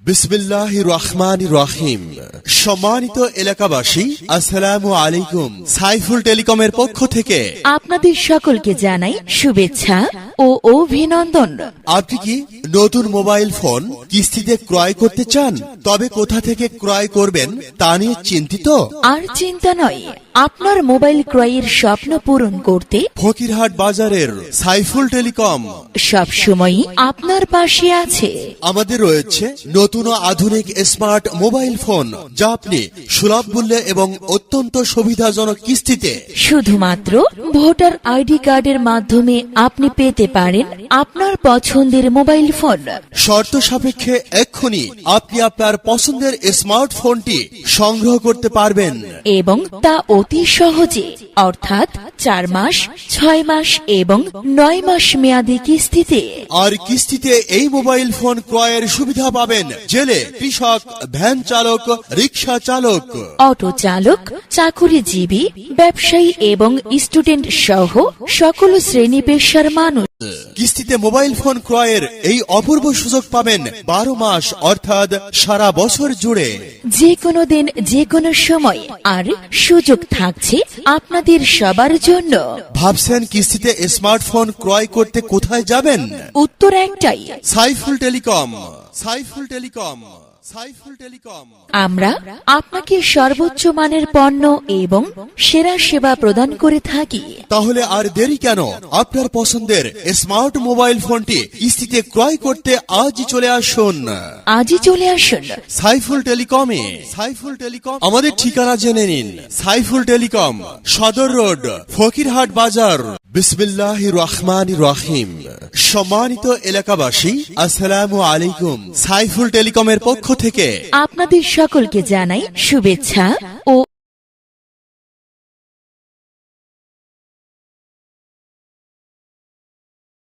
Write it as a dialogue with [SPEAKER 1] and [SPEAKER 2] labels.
[SPEAKER 1] বিসমিল্লাহির রহমানির রহিম। সম্মানিত এলাকাবাসী, আসসালামু আলাইকুম। সাইফুল টেলিকমের পক্ষ থেকে
[SPEAKER 2] আপনাদের সকলকে জানাই শুভেচ্ছা ও অভিনন্দন।
[SPEAKER 1] আপনি কি নতুন মোবাইল ফোন কিস্তিতে ক্রয় করতে চান? তবে কোথা থেকে ক্রয় করবেন তা নিয়ে চিন্তিত?
[SPEAKER 2] আর চিন্তা নয়, আপনার মোবাইল ক্রয়ের স্বপ্ন পূরণ করতে
[SPEAKER 1] ফকিরহাট বাজারের সাইফুল টেলিকম
[SPEAKER 2] সবসময়ই আপনার পাশে আছে।
[SPEAKER 1] আমাদের রয়েছে নতুন ও আধুনিক স্মার্ট মোবাইল ফোন, যা আপনি সুলভ মূল্যে এবং অত্যন্ত সুবিধাজনক কিস্তিতে
[SPEAKER 2] শুধুমাত্র ভোটার আইডি কার্ডের মাধ্যমে আপনি পেতে পারেন আপনার পছন্দের মোবাইল ফোন।
[SPEAKER 1] শর্ত সাপেক্ষে এক্ষুনি আপনি আপনার পছন্দের স্মার্টফোনটি সংগ্রহ করতে পারবেন
[SPEAKER 2] এবং তা অতি সহজে, অর্থাৎ 4 মাস, 6 মাস এবং 9 মাস মেয়াদী কিস্তিতে।
[SPEAKER 1] আর কিস্তিতে এই মোবাইল ফোন ক্রয়ের সুবিধা পাবেন জেলে, কৃষক, ভ্যান চালক, রিক্সা চালক,
[SPEAKER 2] অটো চালক, চাকুরিজীবী, ব্যবসায়ী এবং স্টুডেন্ট সহ সকল শ্রেণী পেশার মানুষ।
[SPEAKER 1] কিস্তিতে মোবাইল ফোন ক্রয়ের এই অপূর্ব সুযোগ পাবেন 12 মাস, অর্থাৎ সারা বছর জুড়ে,
[SPEAKER 2] যে কোনো দিন, যে কোনো সময়। আর সুযোগ থাকছে আপনাদের সবার জন্য।
[SPEAKER 1] ভাবছেন কিস্তিতে স্মার্টফোন ক্রয় করতে কোথায় যাবেন?
[SPEAKER 2] উত্তর একটাই,
[SPEAKER 1] Saiful telecom. Saiful telecom. Saiful telecom.
[SPEAKER 2] আমরা আপনাকে সর্বোচ্চ মানের পণ্য এবং সেরা সেবা প্রদান করে থাকি।
[SPEAKER 1] তাহলে আর দেরি কেন? আপনার পছন্দের স্মার্ট মোবাইল ফোনটি কিস্তিতে ক্রয় করতে আজই চলে আসুন।
[SPEAKER 2] আজই চলে আসুন
[SPEAKER 1] সাইফুল টেলিকমে। সাইফুল টেলিকম আমাদের ঠিকানা জেনে নিন। সাইফুল টেলিকম, সদর রোড, ফকিরহাট বাজার। বিসমিল্লাহির রহমানির রহিম। সম্মানিত এলাকাবাসী, আসসালামু আলাইকুম। সাইফুল টেলিকমের পক্ষ থেকে
[SPEAKER 2] আপনাদের সকলকে জানাই শুভেচ্ছা ও